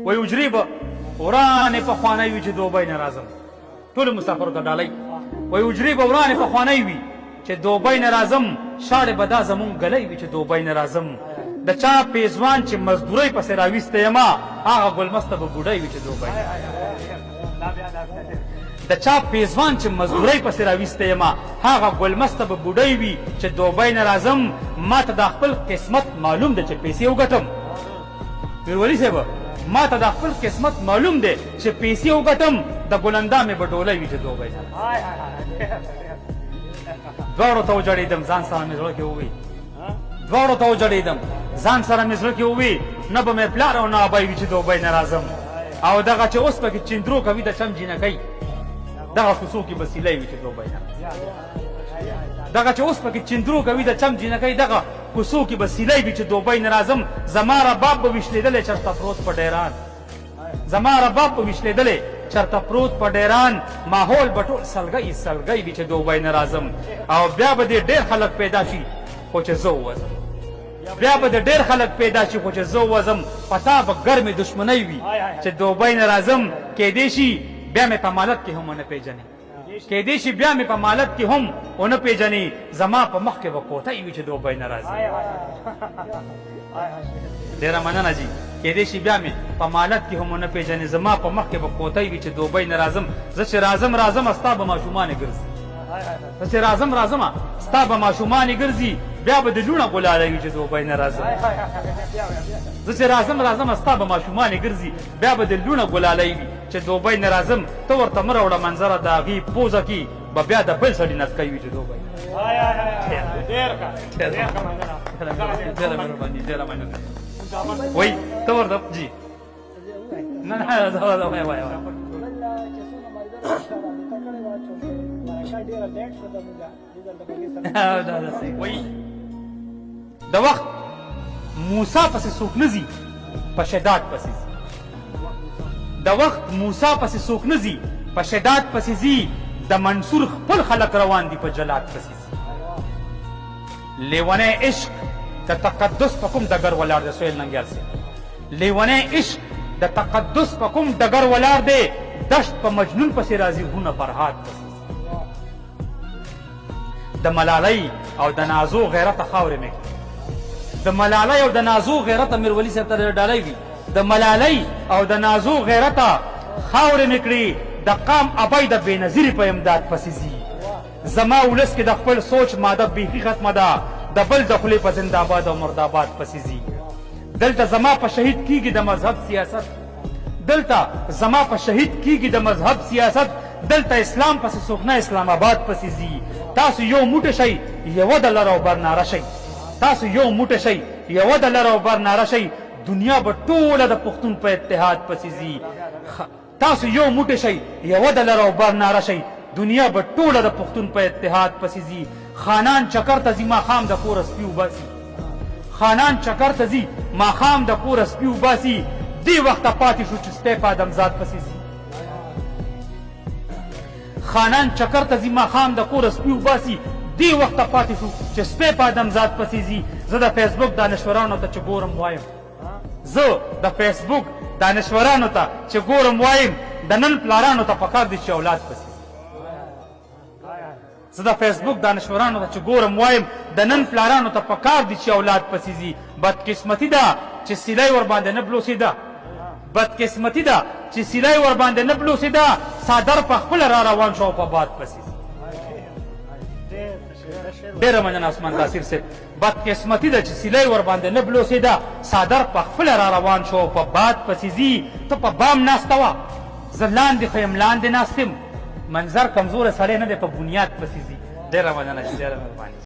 وایي حجرې به ورانې پخوانی وي چې دوبۍ نه راځم ټولو مسافرو ته ډالۍ وایي حجرې به ورانې پخوانی وي چې دوبۍ نه راځم شاړې به دا زمونږ ګلی وي چې دوبۍ نه راځم د چا پیزوان چې مزدورۍ پسې راویستی یمه هغه ګلمسته به بوډۍ وي چې دوبۍ د چا پیزوان چې مزدورۍ پسې راویستی یمه هغه ګلمسته به بوډۍ وي چې دوبۍ نه راځم ما ته دا خپل قسمت معلوم دی چې پیسې وګټم میرولي صاحب ما ته دا خپل قسمت معلوم دی چې پیسې وګټم د ګلندامې به ډولۍ وي چې دوبۍ نه دواړو ته وجړېدم ځان سره مې زړه کې ووی دواړو ته وجړېدم ځان سره مې زړه کې ووی نه به مې پلار او نه ابۍ وي چې دوبۍ نه راځم او دغه چې اوس پکې چندرو کوي د چم جینکۍ دغه کوڅو کې به سیلی وي چې دوبۍ نه دغه چې اوس پکې چندرو کوي د چم جینکۍ دغه کوڅو کې به سیلی وي چې دوبۍ نه راځم زما رباب به وشلېدلی چېرته پروت په ډیران زما رباب به وشلېدلی چرته پروت په ډیران ماحول به ټول سلګۍ سلګۍ وي چې دوبۍ نه راځم او بیا به دې ډېر خلک پیدا شي خو چې زه ووځم بیا به د ډېر خلک پیدا شي خو چې زه ووځم په تا به ګرمې دښمنۍ وي چې دوبۍ نه راځم کیدی شي بیا مې په مالت کې هم ونه پېژنې کیدی شي بیا مې په مالت کې هم ونه پېژنې زما په مخ کې به کوټۍ وي چې دوبۍ نه راځي ډېره مننه جي کیدی شي بیا مې په مالت کې هم ونه پېژنې زما په مخ کې به کوټۍ وي چې دوبۍ نه راځم زه چې راځم ستا به ماشومانې ګرځي زه چې راځم ستا به ماشومانې ګرځي بیا به د لوڼه ګلالی وي چې دوبۍ نه راځم زه چې راځم ستا به ماشومانې ګرځي بیا به د لوڼه ګلالی وي چې دوبۍ نه راځم ته ورته مه راوړه منظره د هغې پوزه کې به بیا د بل سړي نتکۍ وي چې دوبۍ ډېره مهرباني ډېره مننه وایي ته ورته جي نه وایه د وخت موسی پسې څوک نه ځي په شداد پسې ځي د وخت موسی پسې څوک نه ځي په شداد پسې ځي د منصور خپل خلک روان دي په جلاد پسې ځي لیونی عشق د تقدس په کوم ډګر ولاړ دی سهیل ننګیال صاحب لیونی عشق د تقدس په کوم ډګر ولاړ دی دشت په مجنون پسې راځي غونه فرهاد پسې د ملالۍ او د نازو غیرته خاورې مې د ملالۍ او د نازو غیرته میرولي صاحب ته ډالۍ وي د ملالۍ او د نازو غیرته خاورې مې کړي د قام ابۍ د بېنظیرې په امداد پسې ځي زما ولس کې د خپل سوچ ماده بیخي ختمه ده د بل د خولې په زنده‌باد او مرداباد پسې ځي دلته زما په شهید کېږي د مذهب سیاست دلته زما په شهید کېږي د مذهب سیاست دلته اسلام پسې څوک نه اسلام آباد پسې ځي تاسو یو موټی شئ یوه د لر او بر ناره شئ تاسو یو موټی شئ یوه د لر او بر ناره شئ دنیا به ټوله د پښتون په اتحاد پسې ځي تاسو یو موټی شئ یوه د لر او بر ناره شئ دنیا به ټوله د پښتون په اتحاد پسې ځي خانان چکر ته ځي ماښام د کوره سپي وباسي خانان چکر ته ځي ماښام د کوره سپي وباسي دې وخته پاتې شو چې سپی په ادمزاد پسې ځي خانان چکر ته ځي ماښام د کوره سپي وباسي دې وخته پاتې شو چې سپی په ادمزاد پسې ځي زه د فیسبوک دانشورانو ته چې ګورم وایم زه د فیسبوک دانشورانو ته چې ګورم وایم د نن پلارانو ته پکار دي چې اولاد پسې زه د فیسبوک دانشورانو ته چې ګورم وایم د نن پلارانو ته پکار دي چې اولاد پسې ځي بدقسمتي ده چې سیلی ورباندې نه بلوسېده بدقسمتي ده چې سیلی ورباندې نه بلوسېده څادر په خپله را روان شو او په باد پسې ډېره مننه عثمان تاثیر صاحب بدقسمتي ده چې سیلی ورباندې نه بلوسېده څادر په خپله را روان شو او په باد پسې ځي ته په بام ناسته وه زه لاندې خو یم لاندې ناست یم منظر کمزوره سړی نه دی په بنیاد پسې ځي ډېره مننه ډېره مهرباني